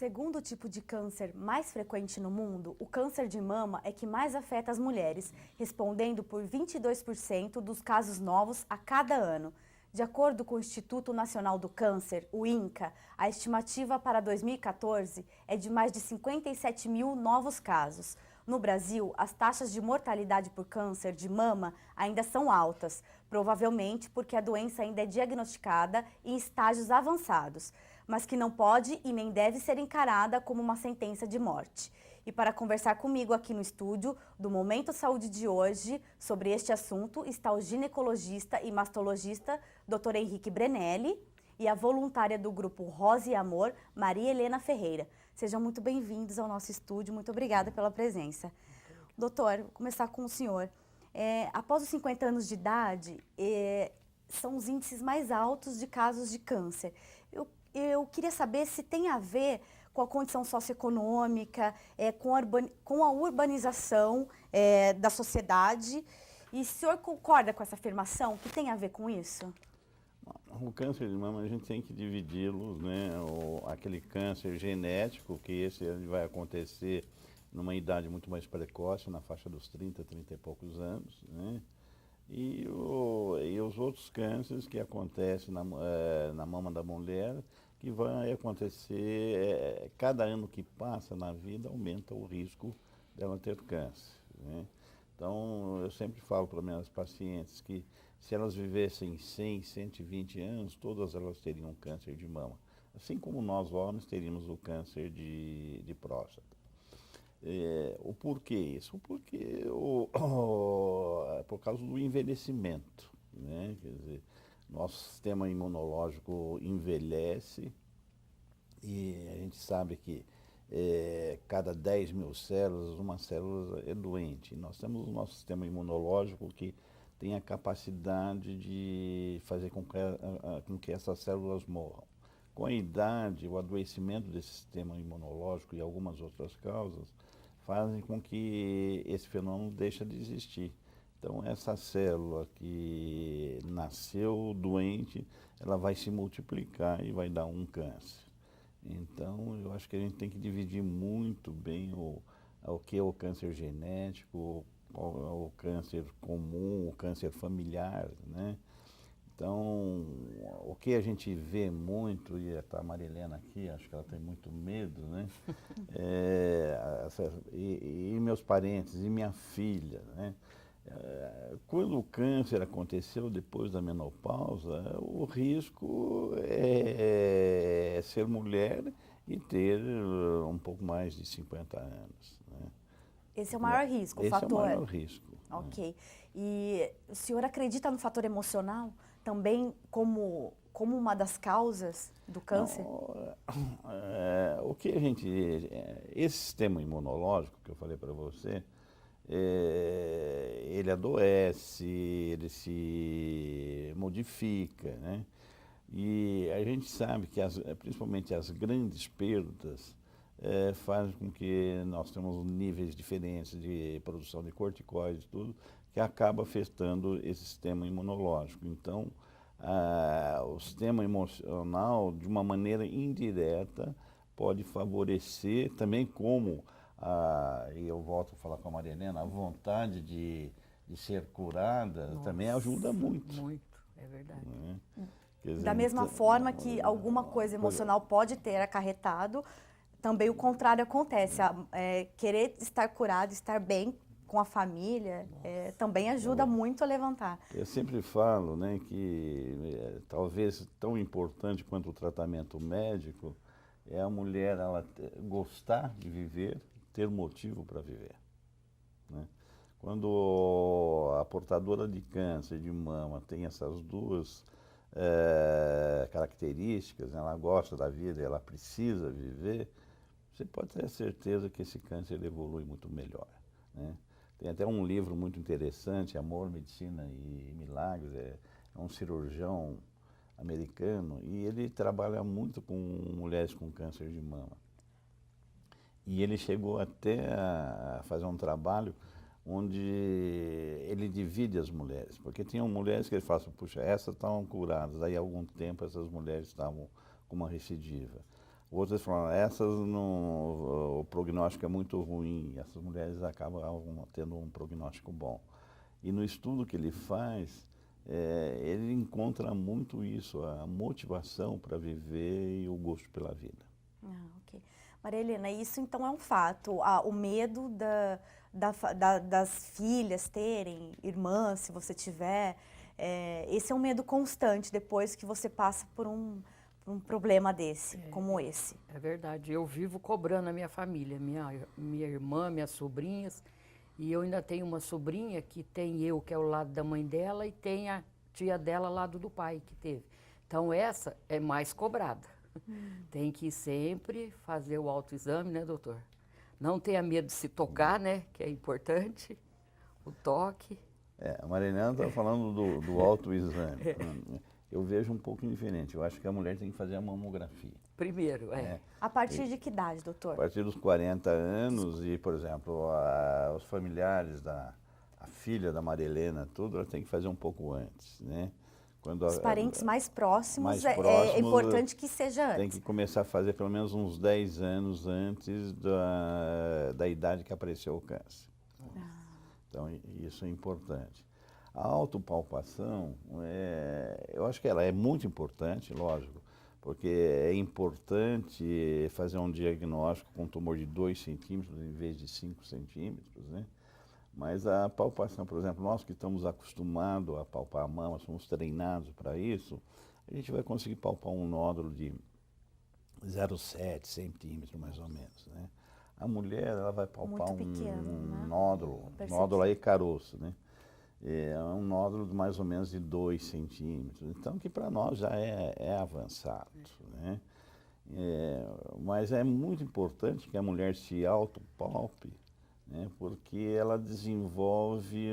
segundo tipo de câncer mais frequente no mundo, o câncer de mama é que mais afeta as mulheres, respondendo por 22% dos casos novos a cada ano. De acordo com o Instituto Nacional do Câncer, o INCA, a estimativa para 2014 é de mais de 57 mil novos casos. No Brasil, as taxas de mortalidade por câncer de mama ainda são altas, provavelmente porque a doença ainda é diagnosticada em estágios avançados, mas que não pode e nem deve ser encarada como uma sentença de morte. E para conversar comigo aqui no estúdio do Momento Saúde de hoje sobre este assunto está o ginecologista e mastologista Dr. Henrique Brenelli e a voluntária do grupo Rosa e Amor, Maria Helena Ferreira. Sejam muito bem-vindos ao nosso estúdio, muito obrigada pela presença. Doutor, vou começar com o senhor. Após os 50 anos de idade, são os índices mais altos de casos de câncer. Eu queria saber se tem a ver com a condição socioeconômica, com a urbanização da sociedade. E o senhor concorda com essa afirmação? Que tem a ver com isso? O câncer de mama a gente tem que dividi-los, né? Aquele câncer genético, que esse vai acontecer numa idade muito mais precoce, na faixa dos 30 e poucos anos, né? E os outros cânceres que acontecem na mama da mulher, que vai acontecer, cada ano que passa na vida aumenta o risco dela ter câncer, né? Então, eu sempre falo para minhas pacientes que se elas vivessem 100, 120 anos, todas elas teriam câncer de mama. Assim como nós homens teríamos o câncer de próstata. O porquê isso? Porque por causa do envelhecimento, né? Quer dizer, nosso sistema imunológico envelhece e a gente sabe que cada 10 mil células, uma célula é doente. Nós temos o nosso sistema imunológico que tem a capacidade de fazer com que essas células morram. Com a idade, o adoecimento desse sistema imunológico e algumas outras causas fazem com que esse fenômeno deixe de existir. Então, essa célula que nasceu doente, ela vai se multiplicar e vai dar um câncer. Então, eu acho que a gente tem que dividir muito bem o que é o câncer genético, o câncer comum, o câncer familiar, né? Então, o que a gente vê muito, e está a Maria Helena aqui, acho que ela tem muito medo, né? E meus parentes, e minha filha, né? Quando o câncer aconteceu depois da menopausa, o risco é ser mulher e ter um pouco mais de 50 anos, né? Esse é o maior risco, o Esse fator. é o maior risco. Ok. E o senhor acredita no fator emocional também como uma das causas do câncer? Não, o que a gente... Esse sistema imunológico que eu falei para você, ele adoece, ele se modifica, né? E a gente sabe que principalmente as grandes perdas fazem com que nós tenhamos níveis diferentes de produção de corticoides e tudo, que acaba afetando esse sistema imunológico. Então, o sistema emocional, de uma maneira indireta, pode favorecer também como, e eu volto a falar com a Maria Helena, a vontade de ser curada. Nossa, também ajuda muito. Muito, é verdade. Né? Quer dizer, Da mesma forma que alguma coisa emocional pode ter acarretado, também o contrário acontece. Querer estar curado, estar bem com a família, também ajuda muito a levantar. Eu sempre falo, né, que talvez tão importante quanto o tratamento médico é a mulher gostar de viver, ter motivo para viver, né? Quando a portadora de câncer de mama tem essas duas características, ela gosta da vida, ela precisa viver, você pode ter certeza que esse câncer evolui muito melhor, né? Tem até um livro muito interessante, Amor, Medicina e Milagres, é um cirurgião americano e ele trabalha muito com mulheres com câncer de mama. E ele chegou até a fazer um trabalho onde ele divide as mulheres, porque tinham mulheres que ele fala assim, puxa, essas estavam curadas, daí há algum tempo essas mulheres estavam com uma recidiva. Outras falam, o prognóstico é muito ruim, essas mulheres acabam tendo um prognóstico bom. E no estudo que ele faz, ele encontra muito isso, a motivação para viver e o gosto pela vida. Ok. Maria Helena, isso então é um fato, o medo das filhas terem irmãs, se você tiver, esse é um medo constante depois que você passa por um problema desse, como esse. É verdade, eu vivo cobrando a minha família, minha irmã, minhas sobrinhas, e eu ainda tenho uma sobrinha que tem eu, que é o lado da mãe dela, e tem a tia dela, lado do pai, que teve. Então essa é mais cobrada. Tem que sempre fazer o autoexame, né, doutor? Não tenha medo de se tocar, né, que é importante, o toque. A Maria Helena está falando do autoexame. Eu vejo um pouco diferente. Eu acho que a mulher tem que fazer a mamografia. Primeiro, A partir de que idade, doutor? A partir dos 40 anos e, por exemplo, os familiares a filha da Maria Helena, tudo, ela tem que fazer um pouco antes, né? Quando Os parentes mais próximos, próximos, é importante que seja antes. Tem que começar a fazer pelo menos uns 10 anos antes da idade que apareceu o câncer. Então, isso é importante. A autopalpação, eu acho que ela é muito importante, lógico, porque é importante fazer um diagnóstico com um tumor de 2 centímetros em vez de 5 centímetros, né? Mas a palpação, por exemplo, nós que estamos acostumados a palpar a mama, somos treinados para isso, a gente vai conseguir palpar um nódulo de 0,7 centímetros, mais ou menos, né? A mulher, ela vai palpar muito pequeno, né? nódulo aí caroço, né? É um nódulo de mais ou menos de 2 centímetros, então que para nós já é avançado, né? Mas é muito importante que a mulher se autopalpe, né? Porque ela desenvolve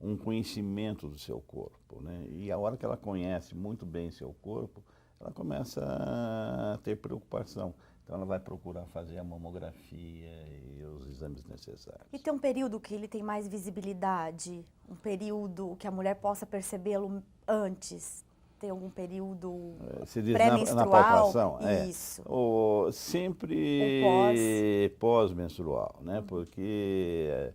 um conhecimento do seu corpo, né? E a hora que ela conhece muito bem seu corpo, ela começa a ter preocupação. Então ela vai procurar fazer a mamografia e os exames necessários. E tem um período que ele tem mais visibilidade? Um período que a mulher possa percebê-lo antes? Tem algum período pré-menstrual? Na palpação? Isso. Sempre pós-menstrual, né? Porque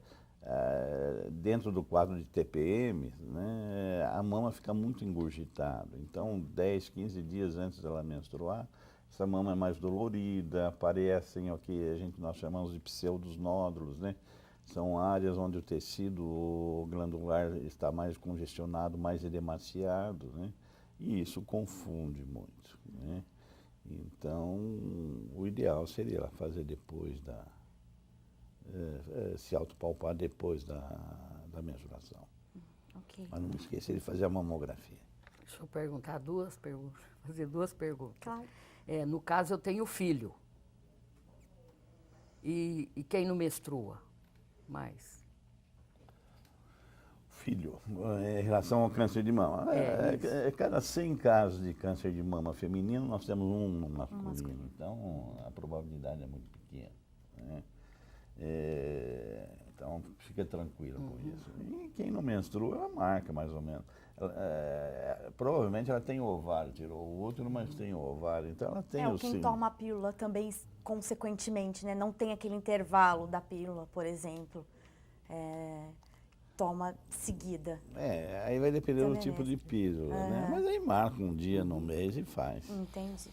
dentro do quadro de TPM, né, a mama fica muito engurgitada. Então, 10, 15 dias antes dela menstruar, essa mama é mais dolorida, aparecem o que nós chamamos de pseudonódulos, né? São áreas onde o tecido glandular está mais congestionado, mais edemaciado, né? E isso confunde muito, né? Então, o ideal seria ela fazer depois se autopalpar depois da menstruação. Okay. Mas não esqueça de fazer a mamografia. Deixa eu perguntar fazer duas perguntas. Claro. No caso, eu tenho filho. E quem não menstrua mais? Filho, em relação ao câncer de mama. Cada 100 casos de câncer de mama feminino, nós temos um masculino. Então, a probabilidade é muito pequena, né? Então, fica tranquilo com isso. E quem não menstrua, ela marca mais ou menos. Provavelmente ela tem ovário, tirou o útero, mas tem ovário. Então, ela tem quem toma a pílula também, consequentemente, né? Não tem aquele intervalo da pílula, por exemplo. Toma seguida. Aí vai depender do tipo de pílula, né? Mas aí marca um dia no mês e faz. Entendi.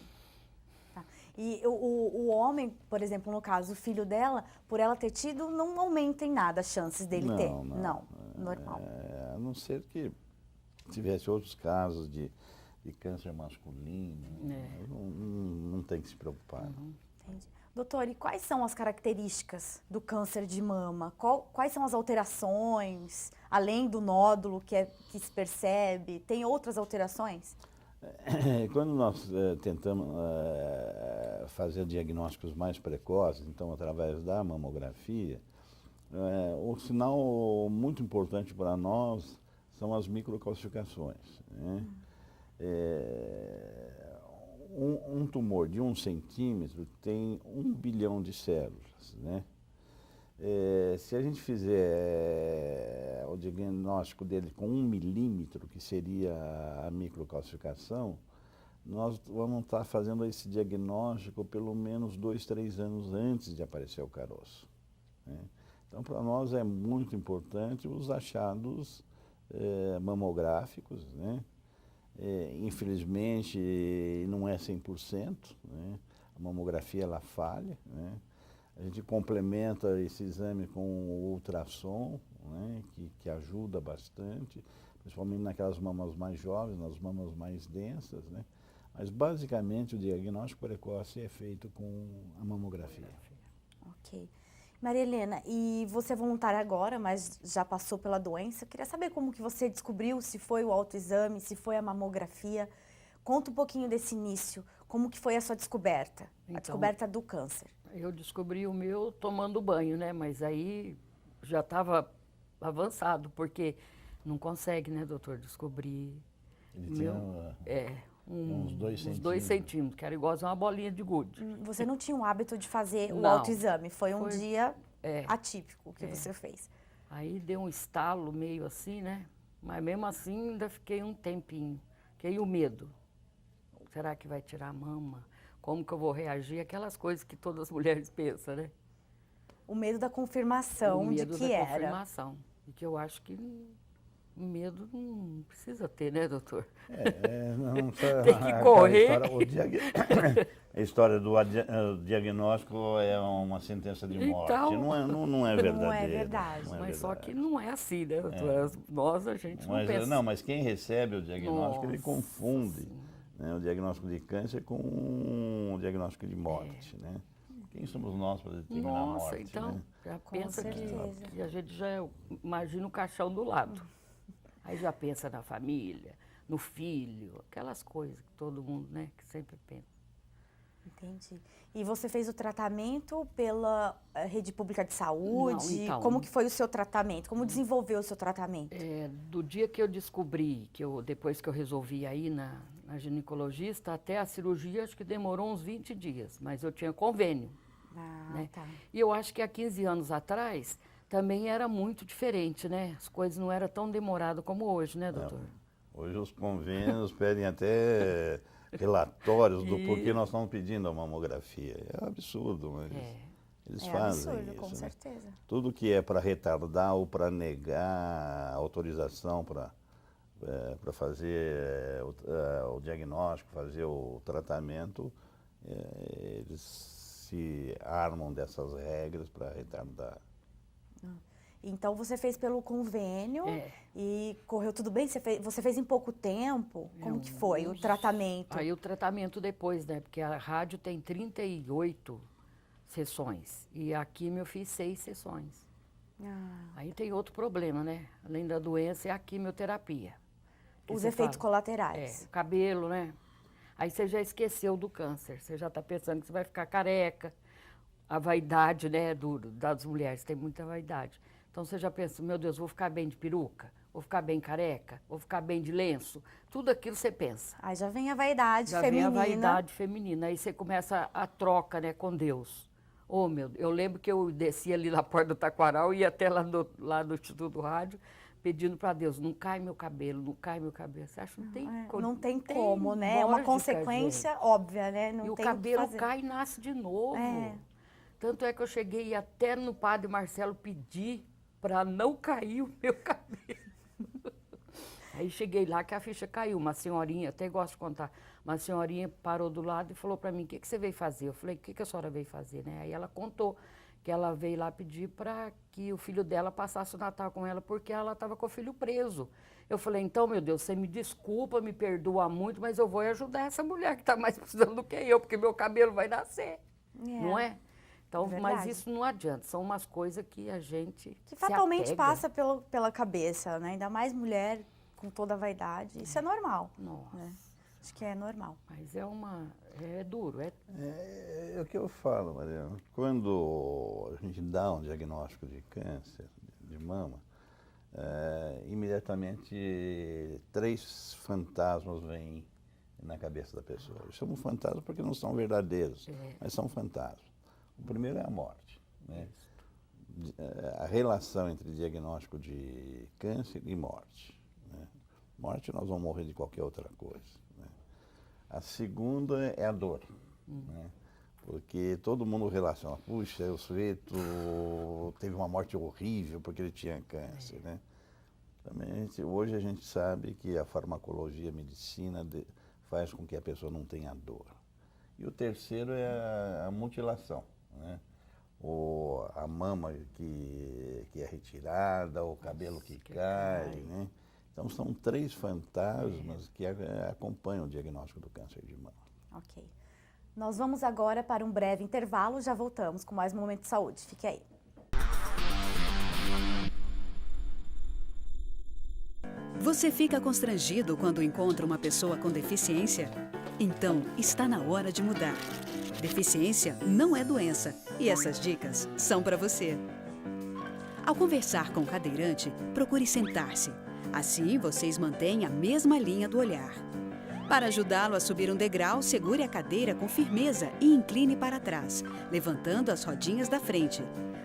Tá. E o homem, por exemplo, no caso, o filho dela, por ela ter tido, não aumenta em nada as chances dele ter? Não, normal. A não ser que tivesse outros casos de câncer masculino, não tem que se preocupar. Entendi. Doutor, e quais são as características do câncer de mama? Quais são as alterações, além do nódulo que se percebe? Tem outras alterações? Quando nós tentamos fazer diagnósticos mais precoces, então através da mamografia, o sinal muito importante para nós são as microcalcificações, né? Um tumor de 1 centímetro tem 1 bilhão de células, né? Se a gente fizer o diagnóstico dele com 1 milímetro, que seria a microcalcificação, nós vamos estar fazendo esse diagnóstico pelo menos 2, 3 anos antes de aparecer o caroço, né? Então, para nós é muito importante os achados mamográficos, né? Infelizmente, não é 100%, né? A mamografia ela falha, né? A gente complementa esse exame com o ultrassom, né? que ajuda bastante, principalmente naquelas mamas mais jovens, nas mamas mais densas, né? Mas basicamente o diagnóstico precoce é feito com a mamografia. Ok. Maria Helena, e você é voluntária agora, mas já passou pela doença. Eu queria saber como que você descobriu, se foi o autoexame, se foi a mamografia. Conta um pouquinho desse início, como que foi a sua descoberta, a descoberta do câncer. Eu descobri o meu tomando banho, né? Mas aí já estava avançado, porque não consegue, né, doutor, descobrir. Ele tinha uns 2 centímetros. Uns 2 centímetros, que era igual a uma bolinha de gude. Você não tinha o hábito de fazer o Não. autoexame, foi um dia É. atípico que você fez. Aí deu um estalo meio assim, né? Mas mesmo assim ainda fiquei um tempinho. Fiquei o medo. Será que vai tirar a mama? Como que eu vou reagir? Aquelas coisas que todas as mulheres pensam, né? O medo da confirmação O medo de que da era. confirmação. E que eu acho que medo não precisa ter, né, doutor? Não, Tem que correr. A história do diagnóstico é uma sentença de morte. Então, não é verdadeiro. Não é verdade. Mas só que não é assim, né, doutor? Nós, a gente não pensa. Não, mas quem recebe o diagnóstico, ele Nossa, confunde, sim. né, o diagnóstico de câncer com o diagnóstico de morte, né? Quem somos nós para determinar a morte, Então, né? já Com pensa certeza. que a gente já imagina o caixão do lado. Aí já pensa na família, no filho, aquelas coisas que todo mundo, né, que sempre pensa. Entendi. E você fez o tratamento pela rede pública de saúde? Não, então, Como que foi o seu tratamento? Como desenvolveu o seu tratamento? Do dia que eu descobri, depois que eu resolvi ir na ginecologista, até a cirurgia acho que demorou uns 20 dias, mas eu tinha convênio. Né? Tá. E eu acho que há 15 anos atrás também era muito diferente, né? As coisas não eram tão demoradas como hoje, né, doutor? Hoje os convênios pedem até relatórios do porquê nós estamos pedindo a mamografia. É um absurdo, mas eles fazem absurdo, isso. com né? certeza. Tudo que é para retardar ou para negar a autorização para fazer o diagnóstico, fazer o tratamento, eles se armam dessas regras para retardar. Então você fez pelo convênio e correu tudo bem? Você fez em pouco tempo? Como que foi o tratamento? Aí o tratamento depois, né? Porque a rádio tem 38 sessões e a quimio eu fiz 6 sessões. Aí tem outro problema, né? Além da doença, é a quimioterapia. Os efeitos colaterais. O cabelo, né? Aí você já esqueceu do câncer, você já está pensando que você vai ficar careca. A vaidade, né, das mulheres, tem muita vaidade. Então você já pensa, meu Deus, vou ficar bem de peruca? Vou ficar bem careca? Vou ficar bem de lenço? Tudo aquilo você pensa. Aí já vem a vaidade Já feminina. vem a vaidade feminina. Aí você começa a troca, né, com Deus. Oh, meu Deus, eu lembro que eu descia ali na porta do Taquaral e ia até lá no Instituto Rádio, pedindo para Deus, não cai meu cabelo, não cai meu cabelo. Você acha que não tem como, né? É uma consequência óbvia, né? Não e o tem cabelo o que cai e nasce de novo. É. Tanto é que eu cheguei até no padre Marcelo pedir para não cair o meu cabelo. Aí cheguei lá que a ficha caiu, uma senhorinha, até gosto de contar, uma senhorinha parou do lado e falou para mim, o que você veio fazer? Eu falei, o que a senhora veio fazer? Né? Aí ela contou que ela veio lá pedir para que o filho dela passasse o Natal com ela, porque ela estava com o filho preso. Eu falei, então, meu Deus, você me desculpa, me perdoa muito, mas eu vou ajudar essa mulher que está mais precisando do que eu, porque meu cabelo vai nascer, não é? Então, mas isso não adianta, são umas coisas que a gente que fatalmente passa pela cabeça, né? Ainda mais mulher com toda a vaidade, isso é normal. Nossa. Né? Acho que é normal. Mas é duro. É o que eu falo, Mariana. Quando a gente dá um diagnóstico de câncer de mama, imediatamente 3 fantasmas vêm na cabeça da pessoa. Chamam fantasmas porque não são verdadeiros, mas são fantasmas. O primeiro é a morte, né? A relação entre diagnóstico de câncer e morte. Né? Morte, nós vamos morrer de qualquer outra coisa. Né? A segunda é a dor, né? Porque todo mundo relaciona, puxa, o sujeito teve uma morte horrível porque ele tinha câncer, né? Também hoje a gente sabe que a farmacologia, a medicina faz com que a pessoa não tenha dor. E o terceiro é a mutilação, né? Ou a mama que é retirada, o cabelo que cai, né? Então são 3 fantasmas que acompanham o diagnóstico do câncer de mama. Ok. Nós vamos agora para um breve intervalo, já voltamos com mais Momento de Saúde. Fique aí. Você fica constrangido quando encontra uma pessoa com deficiência? Então, está na hora de mudar. Deficiência não é doença e essas dicas são para você. Ao conversar com o cadeirante, procure sentar-se. Assim, vocês mantêm a mesma linha do olhar. Para ajudá-lo a subir um degrau, segure a cadeira com firmeza e incline para trás, levantando as rodinhas da frente.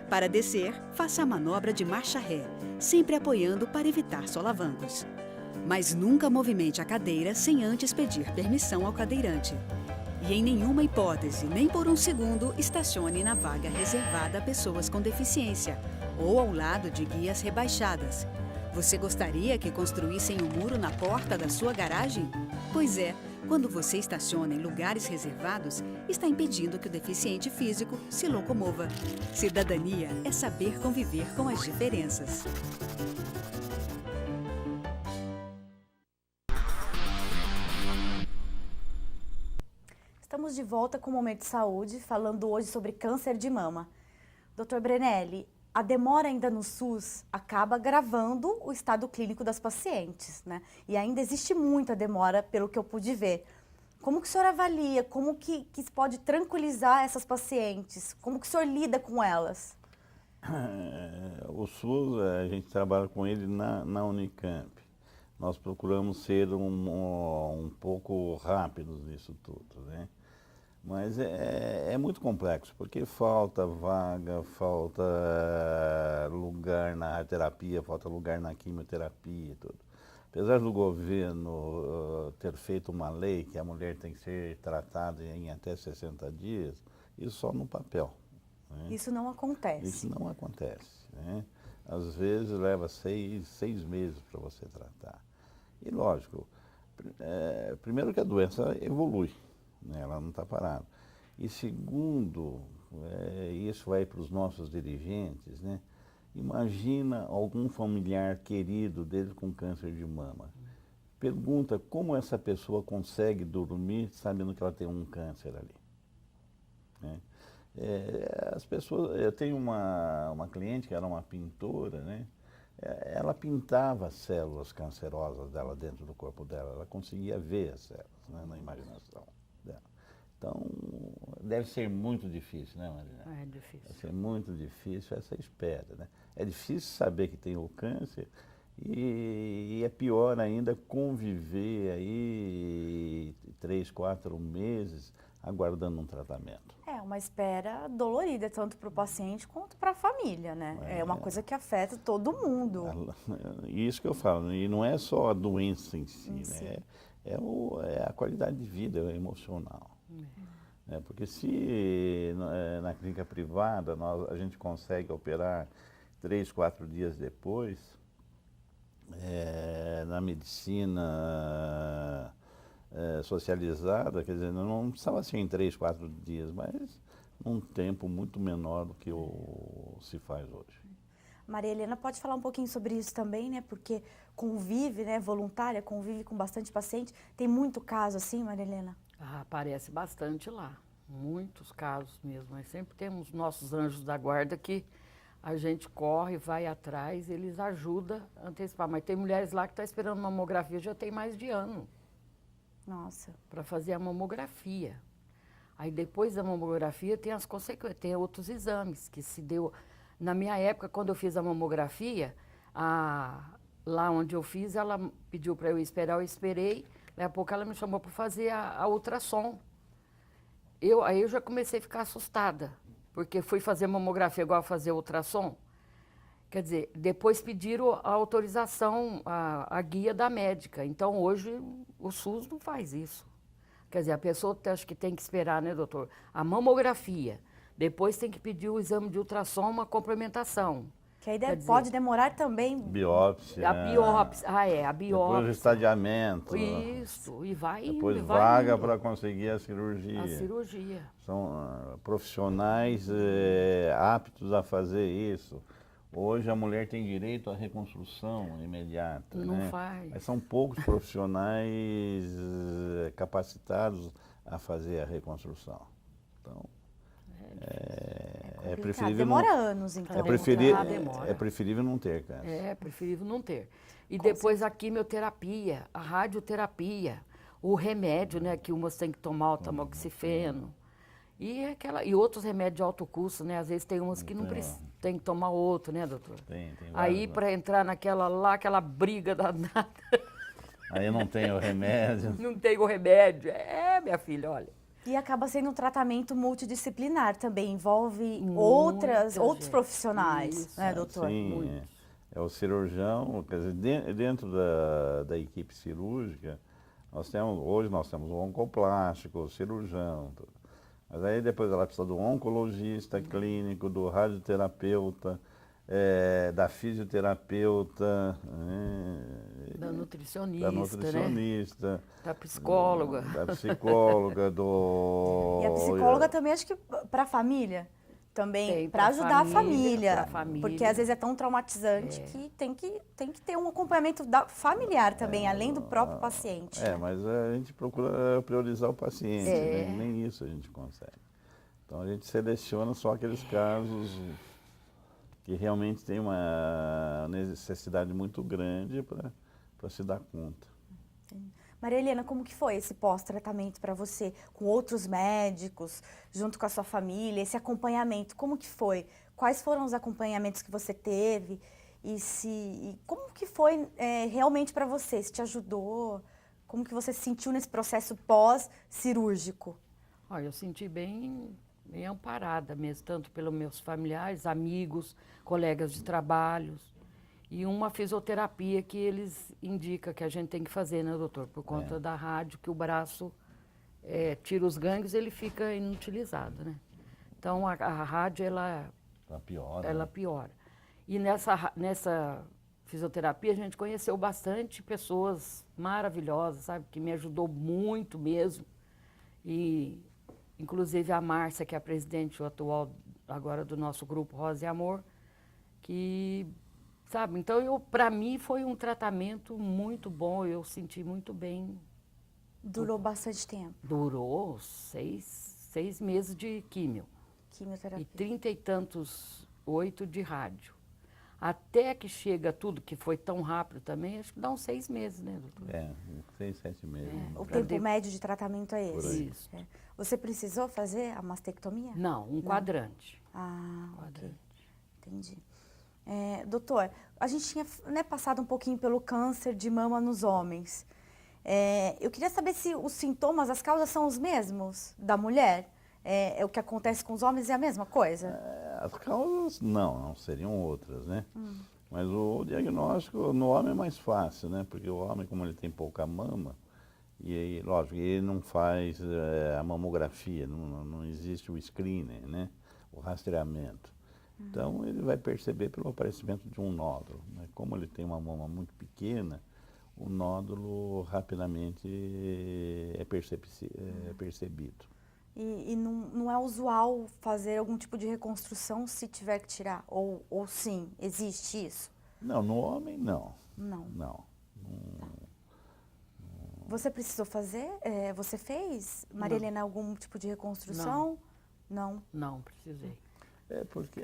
Para descer, faça a manobra de marcha ré, sempre apoiando para evitar solavancos. Mas nunca movimente a cadeira sem antes pedir permissão ao cadeirante. E em nenhuma hipótese, nem por um segundo, estacione na vaga reservada a pessoas com deficiência ou ao lado de guias rebaixadas. Você gostaria que construíssem um muro na porta da sua garagem? Pois é, quando você estaciona em lugares reservados, está impedindo que o deficiente físico se locomova. Cidadania é saber conviver com as diferenças. Estamos de volta com o Momento de Saúde, falando hoje sobre câncer de mama. Dr. Brenelli, a demora ainda no SUS acaba agravando o estado clínico das pacientes, né? E ainda existe muita demora, pelo que eu pude ver. Como que o senhor avalia, como que se pode tranquilizar essas pacientes? Como que o senhor lida com elas? O SUS, a gente trabalha com ele na Unicamp. Nós procuramos ser um pouco rápidos nisso tudo, né? Mas é muito complexo, porque falta vaga, falta lugar na radioterapia, falta lugar na quimioterapia e tudo. Apesar do governo ter feito uma lei que a mulher tem que ser tratada em até 60 dias, isso só no papel, né? Isso não acontece. Isso não acontece, né? Às vezes leva 6 meses para você tratar. E lógico, primeiro que a doença evolui, né? Ela não está parada. E segundo, isso vai para os nossos dirigentes, né? Imagina algum familiar querido dele com câncer de mama. Pergunta como essa pessoa consegue dormir sabendo que ela tem um câncer ali, né? As pessoas, eu tenho uma cliente que era uma pintora, né? Ela pintava as células cancerosas dela dentro do corpo dela, ela conseguia ver as células, né, na imaginação dela. Então, deve ser muito difícil, né, Marina? É difícil. Deve ser muito difícil essa espera, né? É difícil saber que tem o câncer e é pior ainda conviver aí 3, 4 meses aguardando um tratamento. É uma espera dolorida, tanto para o paciente quanto para a família, né? É uma coisa que afeta todo mundo. Isso que eu falo, e não é só a doença em si, né? É a qualidade de vida, é emocional. Porque se na clínica privada a gente consegue operar 3, 4 dias depois, na medicina socializada, quer dizer, não precisava ser em 3, 4 dias, mas num tempo muito menor do que se faz hoje. Maria Helena pode falar um pouquinho sobre isso também, né? Porque convive, né? Voluntária, convive com bastante paciente. Tem muito caso assim, Maria Helena? Aparece bastante lá, muitos casos mesmo. Mas sempre temos nossos anjos da guarda que a gente corre, vai atrás, eles ajudam a antecipar. Mas tem mulheres lá que estão esperando mamografia já tem mais de ano. Nossa. Para fazer a mamografia. Aí depois da mamografia tem as consequências, tem outros exames que se deu. Na minha época, quando eu fiz a mamografia, lá onde eu fiz, ela pediu para eu esperar, eu esperei. Daí a pouco ela me chamou para fazer a ultrassom. Aí eu já comecei a ficar assustada, porque fui fazer mamografia igual a fazer ultrassom. Quer dizer, depois pediram a autorização, a guia da médica. Então, hoje, o SUS não faz isso. Quer dizer, a pessoa acho que tem que esperar, né, doutor? A mamografia. Depois tem que pedir o exame de ultrassom, uma complementação. Que aí Quer dizer, pode demorar também. Biópsia. A biópsia. A Depois o biópsia. estadiamento. Isso, e vai indo. Depois e vai vaga indo. para conseguir a cirurgia. A cirurgia. São profissionais aptos a fazer isso. Hoje a mulher tem direito à reconstrução imediata. Não né? faz. Mas são poucos profissionais capacitados a fazer a reconstrução. Então, é preferível Demora não, anos, então. Demora. é preferível não ter câncer. É preferível não ter. E depois a quimioterapia, a radioterapia, o remédio, né, que umas têm que tomar, o tamoxifeno. E outros remédios de alto custo, né? Às vezes tem umas que não tem que tomar outro, né, doutor? Tem Aí vários, para entrar aquela briga danada, Aí não tem o remédio. não tem o remédio. Minha filha, olha. E acaba sendo um tratamento multidisciplinar também, envolve Muita outros gente. profissionais, Isso. né, doutor? Sim, é o cirurgião, quer dizer, dentro da equipe cirúrgica, hoje nós temos o oncoplástico, o cirurgião, tudo. Mas aí depois ela precisa do oncologista clínico, do radioterapeuta, da fisioterapeuta, Da nutricionista, da nutricionista, né? Da psicóloga. da psicóloga, do... E a psicóloga também, acho que para a família, também, Tem, para pra ajudar a família, família. pra família. Porque às vezes é tão traumatizante que tem que ter um acompanhamento familiar também, além do próprio paciente. Mas a gente procura priorizar o paciente, né? Nem isso a gente consegue. Então a gente seleciona só aqueles casos que realmente tem uma necessidade muito grande para se dar conta. Maria Helena, como que foi esse pós-tratamento para você, com outros médicos, junto com a sua família, esse acompanhamento, como que foi? Quais foram os acompanhamentos que você teve? E como que foi realmente para você? Se te ajudou? Como que você se sentiu nesse processo pós-cirúrgico? Olha, eu senti bem amparada mesmo, tanto pelos meus familiares, amigos, colegas de trabalho. E uma fisioterapia que eles indicam que a gente tem que fazer, né, doutor? Por conta da rádio, que o braço tira os gânglios, ele fica inutilizado, né? Então, a rádio, ela piora. piora. E nessa fisioterapia, a gente conheceu bastante pessoas maravilhosas, sabe? Que me ajudou muito mesmo. E, inclusive, a Márcia, que é a presidente atual agora do nosso grupo Rosa e Amor, que... Sabe? Então, para mim, foi um tratamento muito bom, eu senti muito bem. Durou bastante tempo? Durou 6 meses de Quimioterapia. e 30 e tantos, 8 de rádio. Até que chega tudo, que foi tão rápido também, acho que dá uns 6 meses, né, doutor? 6, 7 meses. O tempo médio de tratamento é esse? Isso. Você precisou fazer a mastectomia? Não, um quadrante. Ok. Entendi. Doutor, a gente tinha passado um pouquinho pelo câncer de mama nos homens. Eu queria saber se os sintomas, as causas são os mesmos da mulher? O que acontece com os homens é a mesma coisa? As causas não seriam outras, né? Mas o diagnóstico no homem é mais fácil, né? Porque o homem, como ele tem pouca mama, e aí, lógico, ele não faz a mamografia, não existe o screening, né? O rastreamento. Então, ele vai perceber pelo aparecimento de um nódulo, né? Como ele tem uma mama muito pequena, o nódulo rapidamente é percebido. E não é usual fazer algum tipo de reconstrução se tiver que tirar? Ou sim, existe isso? Não, no homem não. Não. Você precisou fazer? Você fez, Maria Helena, algum tipo de reconstrução? Não. Não, precisei. Porque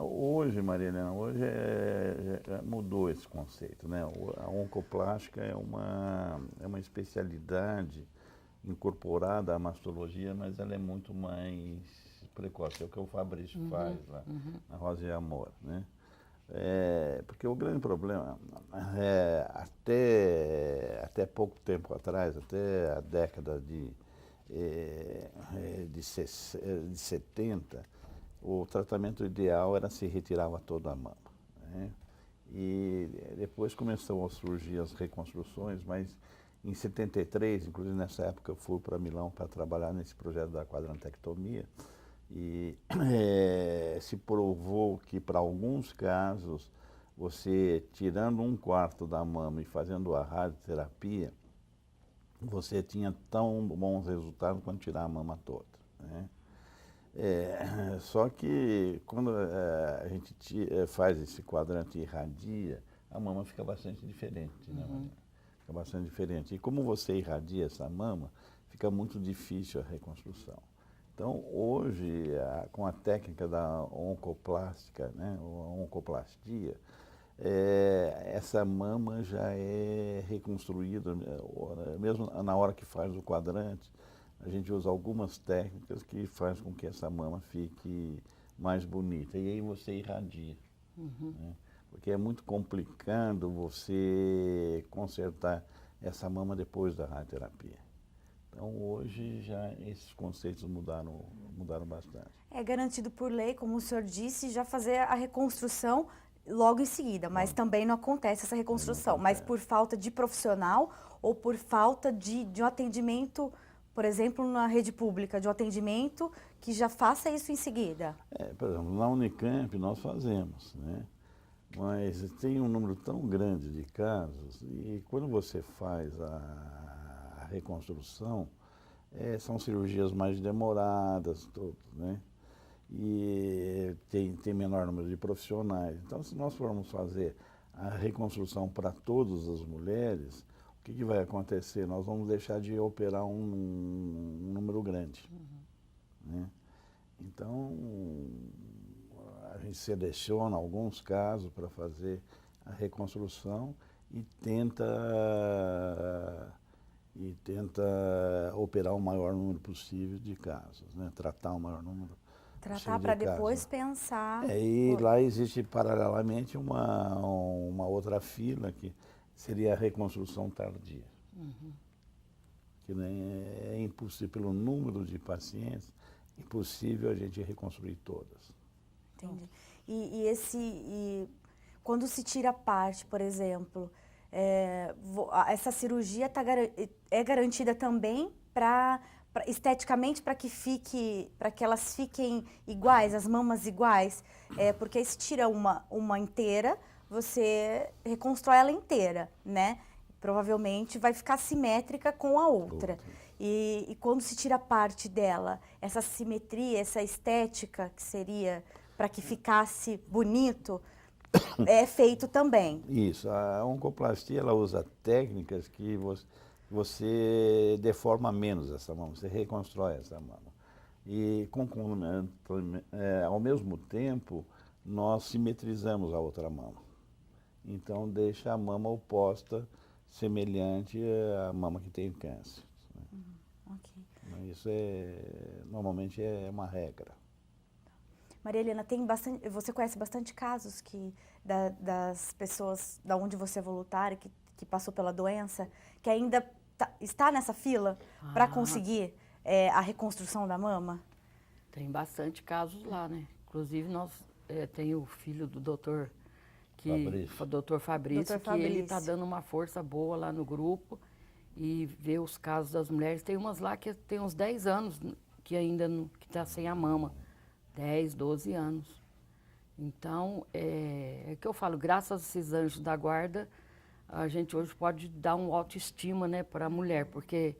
hoje, Maria Helena, mudou esse conceito, né? A oncoplástica é uma especialidade incorporada à mastologia, mas ela é muito mais precoce. É o que o Fabrício faz lá na Rosa e Amor, né? Porque o grande problema, até pouco tempo atrás, até a década de 70, o tratamento ideal era se retirava toda a mama, né? E depois começaram a surgir as reconstruções, mas Em 73, inclusive nessa época eu fui para Milão para trabalhar nesse projeto da quadrantectomia e se provou que para alguns casos, você tirando 1/4 da mama e fazendo a radioterapia, você tinha tão bons resultados quanto tirar a mama toda, né? Só que quando a gente faz esse quadrante e irradia, a mama fica bastante diferente, né, Maria? Fica bastante diferente. E como você irradia essa mama, fica muito difícil a reconstrução. Então, hoje, com a técnica da oncoplástica, né, ou oncoplastia, essa mama já é reconstruída, mesmo na hora que faz o quadrante, a gente usa algumas técnicas que fazem com que essa mama fique mais bonita. E aí você irradia, né? Porque é muito complicado você consertar essa mama depois da radioterapia. Então, hoje, já esses conceitos mudaram bastante. É garantido por lei, como o senhor disse, já fazer a reconstrução logo em seguida, mas também não acontece essa reconstrução. Mas por falta de profissional ou por falta de um atendimento, por exemplo, na rede pública, de um atendimento que já faça isso em seguida? Por exemplo, na Unicamp nós fazemos, né? Mas tem um número tão grande de casos e quando você faz a reconstrução, são cirurgias mais demoradas, tudo, né? E tem menor número de profissionais. Então, se nós formos fazer a reconstrução para todas as mulheres, o que vai acontecer? Nós vamos deixar de operar um número grande, né? Então, a gente seleciona alguns casos para fazer a reconstrução e tenta operar o maior número possível de casos, né? Tratar o maior número Tratar para depois pensar... E lá existe paralelamente uma outra fila que seria a reconstrução tardia. Que é impossível, pelo número de pacientes, impossível a gente reconstruir todas. Entendi. E quando se tira a parte, por exemplo, essa cirurgia é garantida também esteticamente para que elas fiquem iguais, as mamas iguais? Porque aí se tira uma inteira, você reconstrói ela inteira, né? Provavelmente vai ficar simétrica com a outra. E quando se tira parte dela, essa simetria, essa estética que seria para que ficasse bonito, é feito também. Isso, a oncoplastia ela usa técnicas que você deforma menos essa mama, você reconstrói essa mama. E ao mesmo tempo, nós simetrizamos a outra mama. Então, deixa a mama oposta, semelhante à mama que tem câncer. Okay. Isso normalmente é uma regra. Maria Helena, você conhece bastante casos das pessoas da onde você é voluntária, que passou pela doença, que ainda está nessa fila para conseguir a reconstrução da mama? Tem bastante casos lá, né? Inclusive, tem o filho do doutor Fabrício, que ele está dando uma força boa lá no grupo e vê os casos das mulheres. Tem umas lá que tem uns 10 anos que ainda está sem a mama. 10, 12 anos. Então, é que eu falo, graças a esses anjos da guarda, a gente hoje pode dar um autoestima, né, para a mulher, porque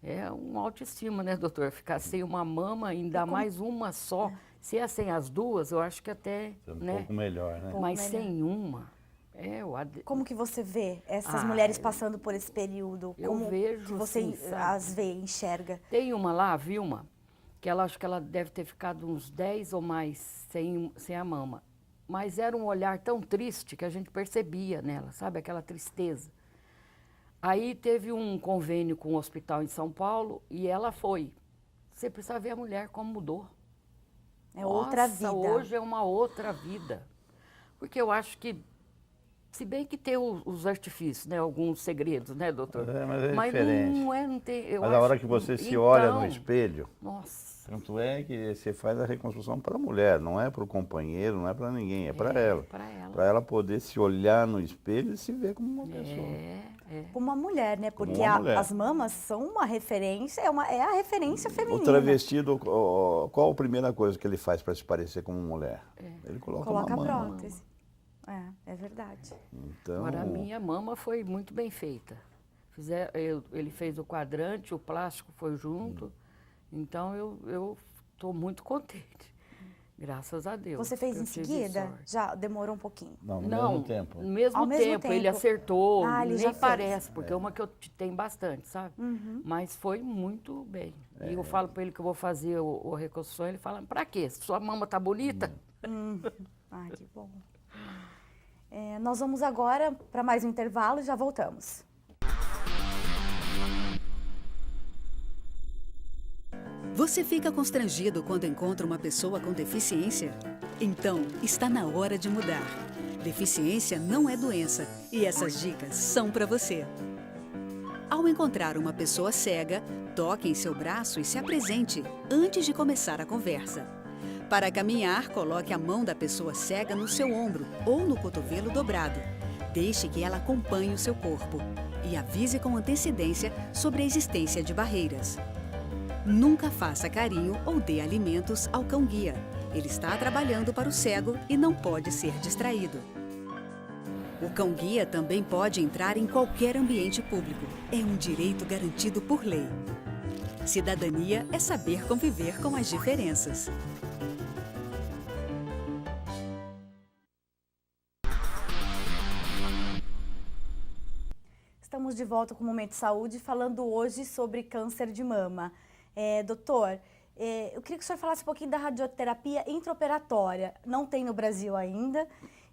é um autoestima, né, doutor? Ficar sem uma mama, ainda mais uma só. Se é sem as duas, eu acho que até, né? Pouco melhor, né? Mas sem uma, Como que você vê essas mulheres passando por esse período? Eu vejo, que você assim, as vê, enxerga? Tem uma lá, Vilma, que ela acho que ela deve ter ficado uns 10 ou mais sem a mama. Mas era um olhar tão triste que a gente percebia nela, sabe? Aquela tristeza. Aí teve um convênio com o hospital em São Paulo e ela foi. Você precisa ver a mulher como mudou. É outra vida. Hoje é uma outra vida. Porque eu acho que, se bem que tem os artifícios, né? Alguns segredos, né, doutor? Mas diferente. Não tem. Mas a hora que você se olha no espelho, nossa, tanto é que você faz a reconstrução para a mulher, não é para o companheiro, não é para ninguém, é para ela. Para ela. Para ela poder se olhar no espelho e se ver como uma pessoa. como uma mulher, né? Como Porque uma mulher. as mamas são uma referência, é a referência feminina. O travestido, qual a primeira coisa que ele faz para se parecer como mulher? Ele coloca Coloca a uma mama. prótese. É verdade. Então, Agora, a minha mama foi muito bem feita. Ele fez o quadrante, o plástico foi junto. Então, eu estou muito contente. Graças a Deus. Você fez eu em tive seguida? sorte. Já demorou um pouquinho? não, no Não, mesmo tempo. no mesmo Ao mesmo tempo, ele tempo. acertou, Ah, ele nem já fez. parece, porque é uma que eu tenho bastante, sabe? Uhum. Mas foi muito bem. E eu falo para ele que eu vou fazer o reconstrução, ele fala, pra quê? Sua mama tá bonita? Ai, que bom. Nós vamos agora para mais um intervalo e já voltamos. Você fica constrangido quando encontra uma pessoa com deficiência? Então, está na hora de mudar. Deficiência não é doença e essas dicas são para você. Ao encontrar uma pessoa cega, toque em seu braço e se apresente antes de começar a conversa. Para caminhar, coloque a mão da pessoa cega no seu ombro ou no cotovelo dobrado. Deixe que ela acompanhe o seu corpo e avise com antecedência sobre a existência de barreiras. Nunca faça carinho ou dê alimentos ao cão-guia. Ele está trabalhando para o cego e não pode ser distraído. O cão-guia também pode entrar em qualquer ambiente público. É um direito garantido por lei. Cidadania é saber conviver com as diferenças. Estamos de volta com o Momento Saúde, falando hoje sobre câncer de mama. Doutor, eu queria que o senhor falasse um pouquinho da radioterapia intraoperatória. Não tem no Brasil ainda,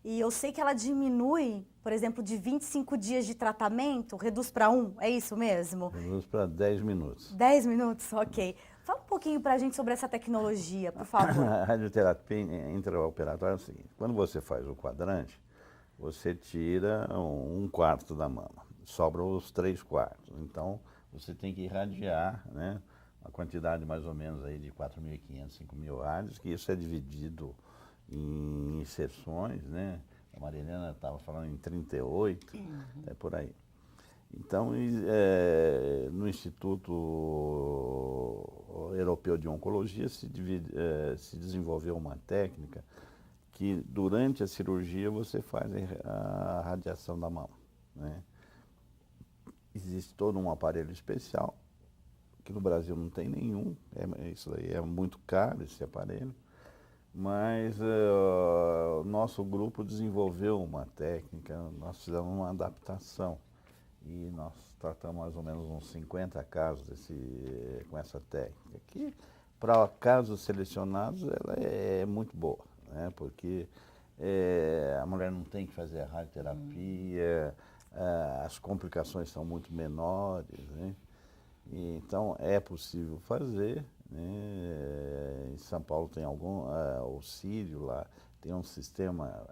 e eu sei que ela diminui, por exemplo, de 25 dias de tratamento, reduz para 1, é isso mesmo? Reduz para 10 minutos. 10 minutos? Ok. Fala um pouquinho para a gente sobre essa tecnologia, por favor. A radioterapia intraoperatória é o seguinte, quando você faz o quadrante, você tira 1/4 da mama, sobra os 3/4. Então, você tem que irradiar, né? A quantidade mais ou menos aí de 4.500, 5.000 rádios, que isso é dividido em inserções, né? A Marilena estava falando em 38, é por aí. Então, no Instituto Europeu de Oncologia se desenvolveu uma técnica que durante a cirurgia você faz a radiação da mama, né? Existe todo um aparelho especial, que no Brasil não tem nenhum, isso aí é muito caro, esse aparelho, mas o nosso grupo desenvolveu uma técnica, nós fizemos uma adaptação e nós tratamos mais ou menos uns 50 casos com essa técnica, que para casos selecionados ela é muito boa, né? Porque a mulher não tem que fazer a radioterapia, as complicações são muito menores, né? Então, é possível fazer, né? Em São Paulo tem o Sírio lá, tem um sistema,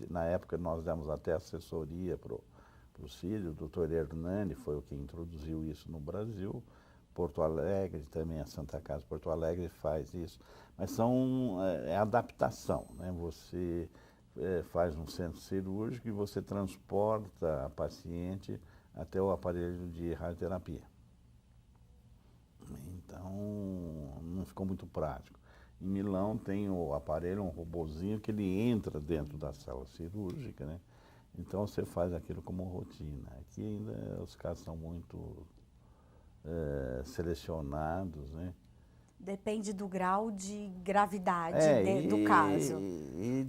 na época nós demos até assessoria para o Sírio, o Dr. Hernani foi o que introduziu isso no Brasil, Porto Alegre, também a Santa Casa Porto Alegre faz isso, mas é adaptação, né? Você faz um centro cirúrgico e você transporta a paciente até o aparelho de radioterapia. Então, não ficou muito prático. Em Milão tem o aparelho, um robozinho, que ele entra dentro da sala cirúrgica, né? Então, você faz aquilo como rotina. Aqui ainda os casos são muito selecionados, né? Depende do grau de gravidade do caso. E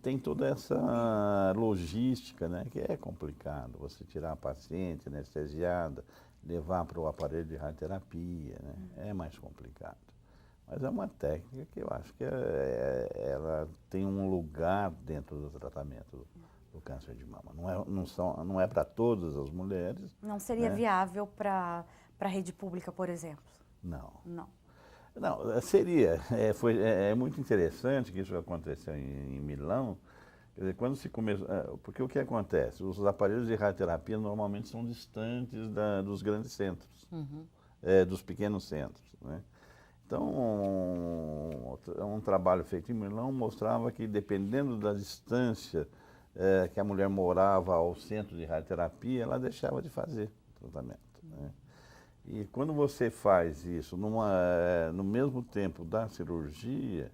tem toda essa logística, né? Que é complicado. Você tirar a paciente anestesiada, levar para o aparelho de radioterapia, né? É mais complicado. Mas é uma técnica que eu acho que ela tem um lugar dentro do tratamento do câncer de mama. Não é para todas as mulheres. Não seria viável para a rede pública, por exemplo? Não. Não. Não, seria. É muito interessante que isso aconteceu em Milão. Quer dizer, quando se começou, porque o que acontece? Os aparelhos de radioterapia normalmente são distantes dos grandes centros, dos pequenos centros, né? Então, um trabalho feito em Milão mostrava que, dependendo da distância que a mulher morava ao centro de radioterapia, ela deixava de fazer o tratamento, né? E quando você faz isso no mesmo tempo da cirurgia,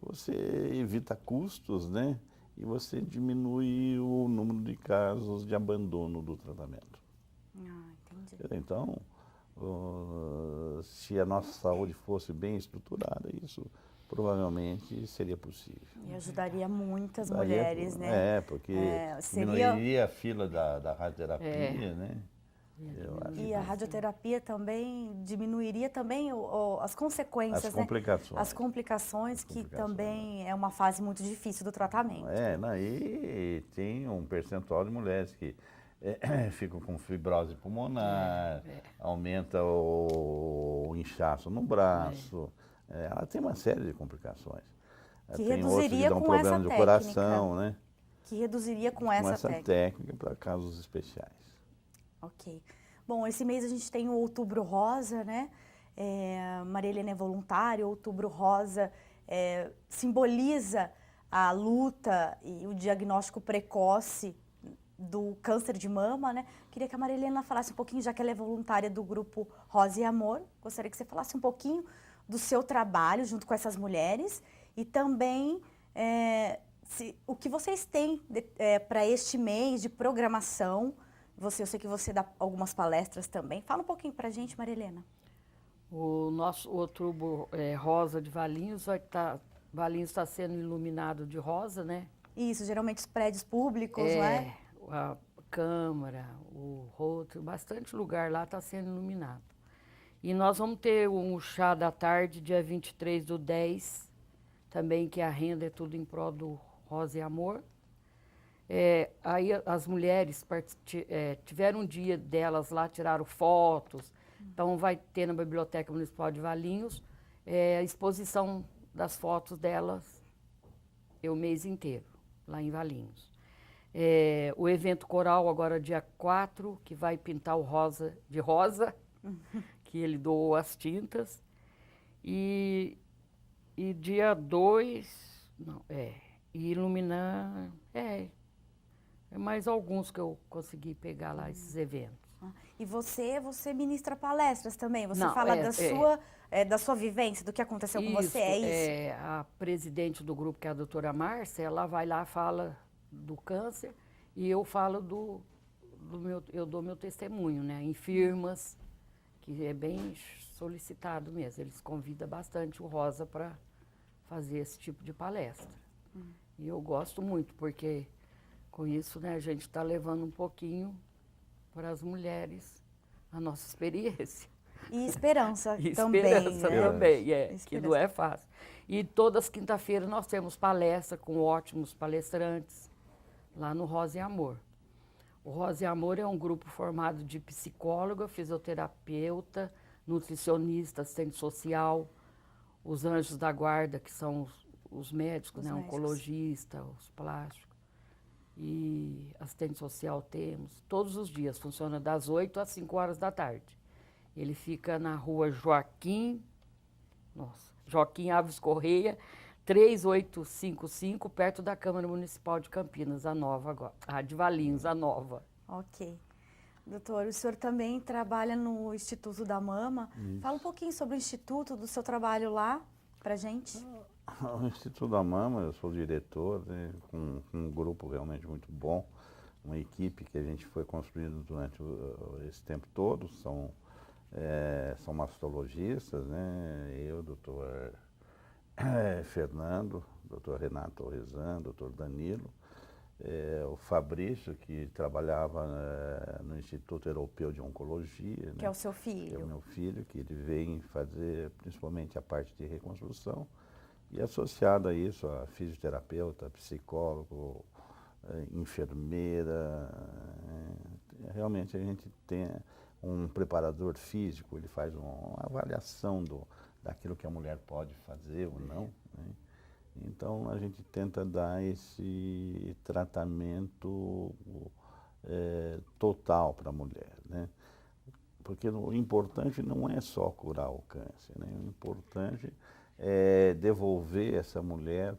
você evita custos, né? E você diminui o número de casos de abandono do tratamento. Entendi. Então, se a nossa saúde fosse bem estruturada, isso provavelmente seria possível. E ajudaria muitas Daria mulheres, né? porque Seria... diminuiria a fila da radioterapia, né? Eu acho E a que radioterapia também diminuiria também as consequências, as complicações. né? As complicações, que também é uma fase muito difícil do tratamento. E tem um percentual de mulheres que ficam com fibrose pulmonar, aumenta o inchaço no braço, ela tem uma série de complicações. Que tem outros que reduziria dão com problema essa de técnica. coração, né? Que reduziria com Com essa essa técnica. técnica para casos especiais. Ok. Bom, esse mês a gente tem o Outubro Rosa, né? Maria Helena é voluntária, o Outubro Rosa simboliza a luta e o diagnóstico precoce do câncer de mama, né? Queria que a Maria Helena falasse um pouquinho, já que ela é voluntária do grupo Rosa e Amor, gostaria que você falasse um pouquinho do seu trabalho junto com essas mulheres e também o que vocês têm para este mês de programação. Eu sei que você dá algumas palestras também. Fala um pouquinho para a gente, Maria Helena. O nosso Outubro Rosa de Valinhos Valinhos está sendo iluminado de rosa, né? Isso, geralmente os prédios públicos, não é? A Câmara, o Rotary, bastante lugar lá está sendo iluminado. E nós vamos ter um chá da tarde, dia 23/10, também, que a renda é tudo em prol do Rosa e Amor. Aí as mulheres tiveram um dia delas lá, tiraram fotos. Então vai ter na Biblioteca Municipal de Valinhos a exposição das fotos delas o mês inteiro, lá em Valinhos. O evento coral agora dia 4, que vai pintar o rosa de rosa, que ele doou as tintas. E dia 2, e iluminar, mais alguns que eu consegui pegar lá, esses eventos. E você ministra palestras também, você Não, fala da sua vivência, do que aconteceu com você, é isso? A presidente do grupo, que é a doutora Márcia, ela vai lá, fala do câncer, e eu falo eu dou meu testemunho, né, em firmas, que é bem solicitado mesmo, eles convidam bastante o Rosa para fazer esse tipo de palestra. E eu gosto muito, porque com isso, né, a gente está levando um pouquinho para as mulheres a nossa experiência. E esperança também, Esperança né? também, Esperança. que não é fácil. E todas as quinta-feiras nós temos palestra com ótimos palestrantes lá no Rosa e Amor. O Rosa e Amor é um grupo formado de psicóloga, fisioterapeuta, nutricionista, assistente social, os anjos da guarda, que são os médicos, né, oncologista, os plásticos. E assistente social temos, todos os dias, funciona das 8 às 5 horas da tarde. Ele fica na rua Joaquim Alves Correia, 3855, perto da Câmara Municipal de Campinas, a nova agora, a de Valinhos, a nova. Ok. Doutor, o senhor também trabalha no Instituto da Mama. Isso. Fala um pouquinho sobre o Instituto, do seu trabalho lá, pra gente. O Instituto da Mama, eu sou diretor, né, com um grupo realmente muito bom, uma equipe que a gente foi construindo durante esse tempo todo, são mastologistas, né, eu, doutor Fernando, doutor Renato Torresan, doutor Danilo, o Fabrício, que trabalhava no Instituto Europeu de Oncologia. Que né, é o seu filho. Que é o meu filho, que ele vem fazer principalmente a parte de reconstrução. E associado a isso, a fisioterapeuta, psicólogo, enfermeira, realmente a gente tem um preparador físico, ele faz uma avaliação daquilo que a mulher pode fazer ou não, né? Então a gente tenta dar esse tratamento total para a mulher, né? Porque o importante não é só curar o câncer, né? O importante é devolver essa mulher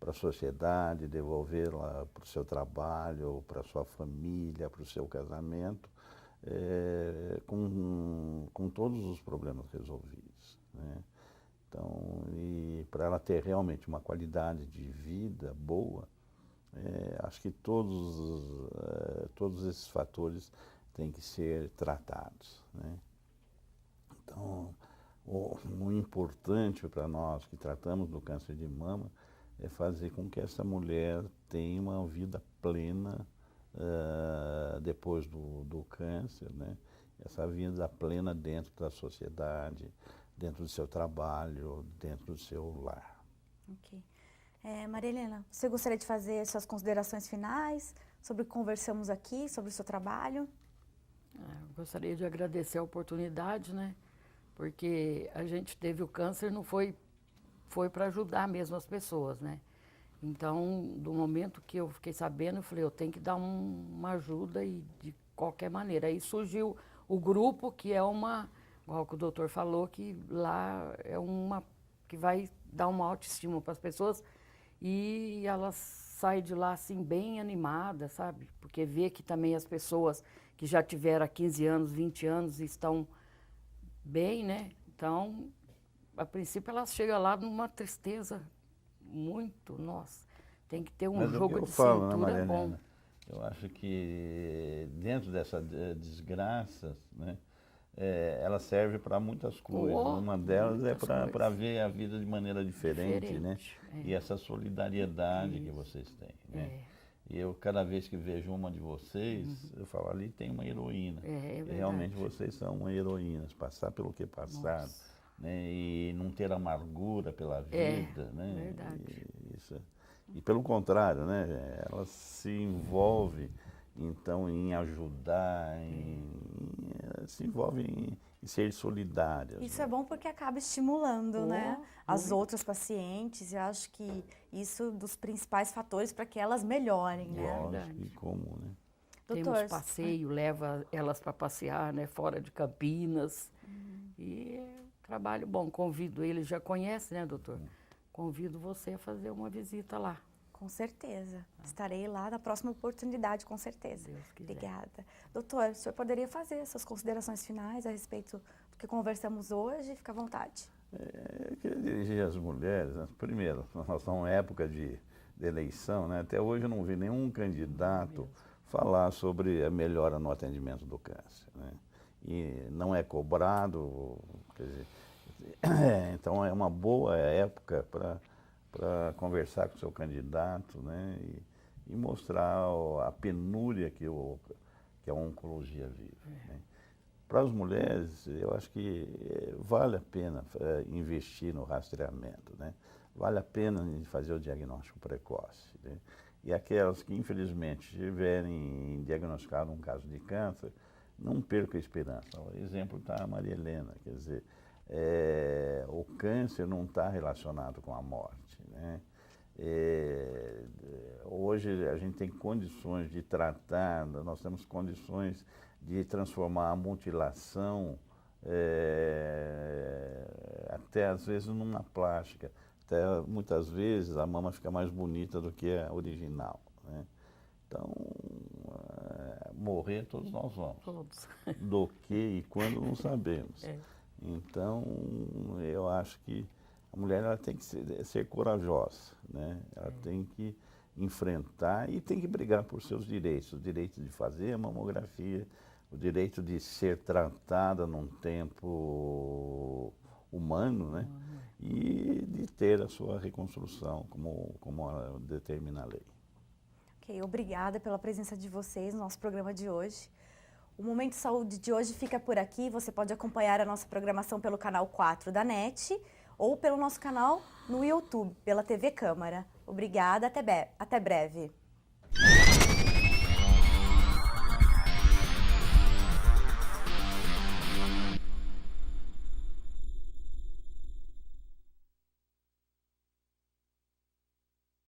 para a sociedade, devolvê-la para o seu trabalho, para a sua família, para o seu casamento, com todos os problemas resolvidos, né? Então, e para ela ter realmente uma qualidade de vida boa, acho que todos esses fatores têm que ser tratados, né? Então, o importante para nós que tratamos do câncer de mama é fazer com que essa mulher tenha uma vida plena depois do câncer, né? Essa vida plena dentro da sociedade, dentro do seu trabalho, dentro do seu lar. Ok. Maria Helena, você gostaria de fazer suas considerações finais sobre o que conversamos aqui, sobre o seu trabalho? Eu gostaria de agradecer a oportunidade, né? Porque a gente teve o câncer, não foi para ajudar mesmo as pessoas, né? Então, do momento que eu fiquei sabendo, eu falei, eu tenho que dar uma ajuda e de qualquer maneira. Aí surgiu o grupo, que é igual que o doutor falou, que lá é que vai dar uma autoestima para as pessoas e elas saem de lá assim bem animadas, sabe? Porque vê que também as pessoas que já tiveram há 15 anos, 20 anos estão bem, né? Então, a princípio elas chegam lá numa tristeza muito, nossa, tem que ter um jogo de cintura bom. Helena? Eu acho que dentro dessas desgraças, né, ela serve para muitas coisas. Uma delas é para ver a vida de maneira diferente, né? E essa solidariedade que vocês têm, né? E eu, cada vez que vejo uma de vocês, eu falo, ali tem uma heroína. E realmente vocês são uma heroína, passar pelo que passaram, né? E não ter amargura pela vida, né? Verdade. E pelo contrário, né? Ela se envolve, então, em ajudar, se envolve em ser solidária. Isso é bom porque acaba estimulando, né, as outras pacientes. Eu acho que isso é um dos principais fatores para que elas melhorem, né? Lógico, e como, né? Temos passeio, leva elas para passear, né, fora de Campinas. E trabalho bom. Convido eles, já conhece, né, doutor? Convido você a fazer uma visita lá. Com certeza. Estarei lá na próxima oportunidade, com certeza. Deus quiser. Obrigada. Doutor, o senhor poderia fazer suas considerações finais a respeito do que conversamos hoje? Fica à vontade. Eu queria dirigir às mulheres, né? Primeiro, nós estamos em época de eleição, né? Até hoje eu não vi nenhum candidato falar sobre a melhora no atendimento do câncer, né? E não é cobrado, quer dizer, então é uma boa época para conversar com o seu candidato, né? E mostrar a penúria que a oncologia vive, né? Para as mulheres, eu acho que vale a pena investir no rastreamento, né? Vale a pena fazer o diagnóstico precoce, né? E aquelas que, infelizmente, tiverem diagnosticado um caso de câncer, não perca a esperança. O exemplo está a Maria Helena, quer dizer, o câncer não está relacionado com a morte, né? Hoje a gente tem condições de tratar, nós temos condições de transformar a mutilação até às vezes numa plástica. Até muitas vezes a mama fica mais bonita do que a original, né? Então, morrer todos nós vamos. Todos. Do que e quando não sabemos. Então, eu acho que a mulher ela tem que ser corajosa, né? Ela tem que enfrentar e tem que brigar por seus direitos. O direito de fazer a mamografia, o direito de ser tratada num tempo humano, né? E de ter a sua reconstrução, como determina a lei. Ok, obrigada pela presença de vocês no nosso programa de hoje. O Momento Saúde de hoje fica por aqui. Você pode acompanhar a nossa programação pelo canal 4 da NET ou pelo nosso canal no YouTube, pela TV Câmara. Obrigada, até breve.